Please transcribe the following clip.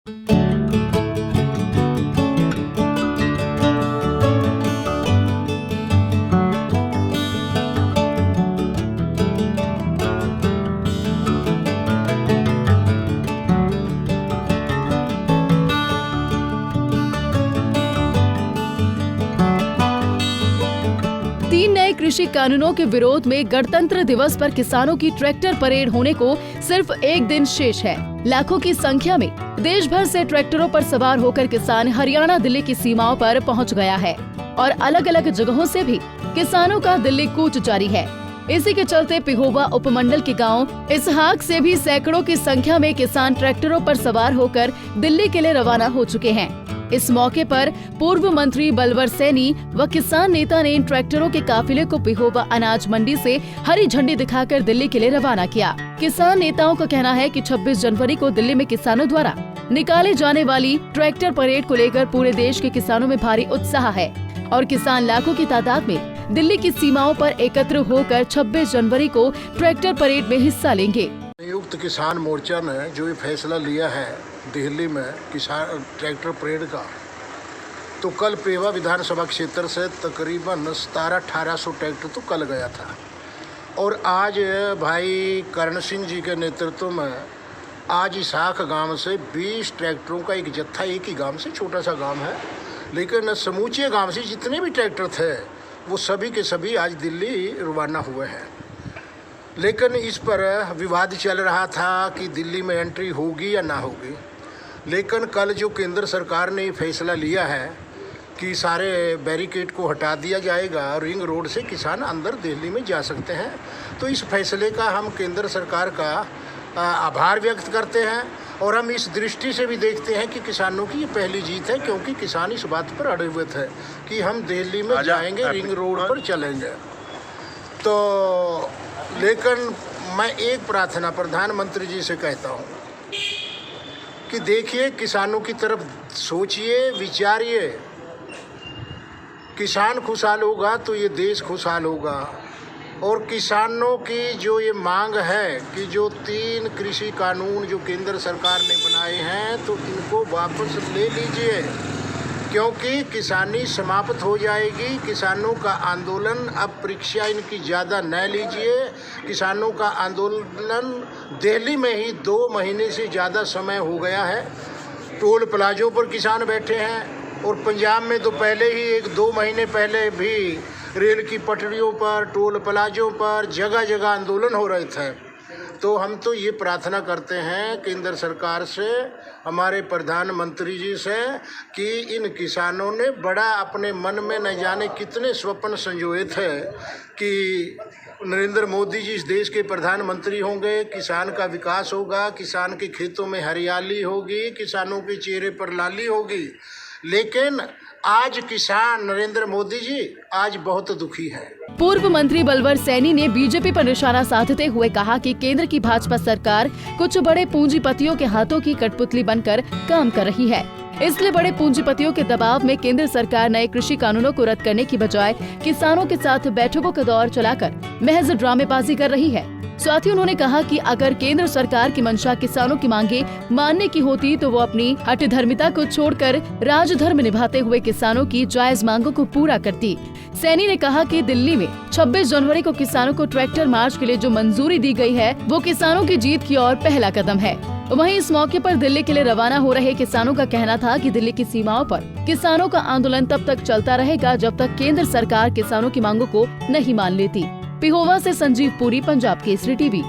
तीन नए कृषि कानूनों के विरोध में गणतंत्र दिवस पर किसानों की ट्रैक्टर परेड होने को सिर्फ एक दिन शेष है। लाखों की संख्या में देश भर से ट्रैक्टरों पर सवार होकर किसान हरियाणा दिल्ली की सीमाओं पर पहुंच गया है और अलग अलग जगहों से भी किसानों का दिल्ली कूच जारी है। इसी के चलते पिहोवा उपमंडल के गांव इसहाक से भी सैकड़ों की संख्या में किसान ट्रैक्टरों पर सवार होकर दिल्ली के लिए रवाना हो चुके हैं। इस मौके पर पूर्व मंत्री बलवर सैनी व किसान नेता ने इन ट्रैक्टरों के काफिले को पिहोवा अनाज मंडी से हरी झंडी दिखाकर दिल्ली के लिए रवाना किया। किसान नेताओं का कहना है कि 26 जनवरी को दिल्ली में किसानों द्वारा निकाले जाने वाली ट्रैक्टर परेड को लेकर पूरे देश के किसानों में भारी उत्साह है और किसान लाखों की तादाद में दिल्ली की सीमाओं पर एकत्र होकर 26 जनवरी को ट्रैक्टर परेड में हिस्सा लेंगे। संयुक्त किसान मोर्चा ने जो ये फैसला लिया है दिल्ली में किसान ट्रैक्टर परेड का, तो कल पेवा विधानसभा क्षेत्र से तकरीबन 1700-1800 ट्रैक्टर तो कल गया था और आज भाई करण सिंह जी के नेतृत्व में आज इसहाक गांव से 20 ट्रैक्टरों का एक जत्था, एक ही गांव से, छोटा सा गांव है लेकिन समूचे गांव से जितने भी ट्रैक्टर थे वो सभी के सभी आज दिल्ली रवाना हुए हैं। लेकिन इस पर विवाद चल रहा था कि दिल्ली में एंट्री होगी या ना होगी। लेकिन कल जो केंद्र सरकार ने फैसला लिया है कि सारे बैरिकेड को हटा दिया जाएगा और रिंग रोड से किसान अंदर दिल्ली में जा सकते हैं, तो इस फैसले का हम केंद्र सरकार का आभार व्यक्त करते हैं और हम इस दृष्टि से भी देखते हैं कि किसानों की ये पहली जीत है, क्योंकि किसान इस बात पर अड़े हुए थे कि हम दिल्ली में जाएंगे, रिंग रोड पर चलेंगे। तो लेकिन मैं एक प्रार्थना प्रधानमंत्री जी से कहता हूँ कि देखिए, किसानों की तरफ सोचिए, विचारिए। किसान खुशहाल होगा तो ये देश खुशहाल होगा। और किसानों की जो ये मांग है कि जो 3 कृषि कानून जो केंद्र सरकार ने बनाए हैं तो इनको वापस ले लीजिए, क्योंकि किसानी समाप्त हो जाएगी। किसानों का आंदोलन अब परीक्षा इनकी ज़्यादा न लीजिए। किसानों का आंदोलन दिल्ली में ही 2 महीने से ज़्यादा समय हो गया है। टोल प्लाजों पर किसान बैठे हैं और पंजाब में तो पहले ही 1-2 महीने पहले भी रेल की पटरियों पर, टोल प्लाजों पर जगह जगह आंदोलन हो रहे थे। तो हम तो ये प्रार्थना करते हैं केंद्र सरकार से, हमारे प्रधानमंत्री जी से, कि इन किसानों ने बड़ा अपने मन में न जाने कितने स्वप्न संजोए थे कि नरेंद्र मोदी जी इस देश के प्रधानमंत्री होंगे, किसान का विकास होगा, किसान के खेतों में हरियाली होगी, किसानों के चेहरे पर लाली होगी। लेकिन आज किसान नरेंद्र मोदी जी आज बहुत दुखी है। पूर्व मंत्री बलवर सैनी ने बीजेपी पर निशाना साधते हुए कहा कि केंद्र की भाजपा सरकार कुछ बड़े पूंजीपतियों के हाथों की कठपुतली बनकर काम कर रही है। इसलिए बड़े पूंजीपतियों के दबाव में केंद्र सरकार नए कृषि कानूनों को रद्द करने की बजाय किसानों के साथ बैठकों का दौर चलाकर महज ड्रामेबाजी कर रही है। साथ ही उन्होंने कहा कि अगर केंद्र सरकार की मंशा किसानों की मांगे मानने की होती तो वो अपनी हठधर्मिता को छोड़कर राजधर्म निभाते हुए किसानों की जायज मांगों को पूरा करती। सैनी ने कहा कि दिल्ली में 26 जनवरी को किसानों को ट्रैक्टर मार्च के लिए जो मंजूरी दी गई है वो किसानों की जीत की ओर पहला कदम है। वहीं इस मौके पर दिल्ली के लिए रवाना हो रहे किसानों का कहना था कि दिल्ली की सीमाओं पर किसानों का आंदोलन तब तक चलता रहेगा जब तक केंद्र सरकार किसानों की मांगों को नहीं मान लेती। पिहोवा से संजीव पुरी, पंजाब केसरी टीवी।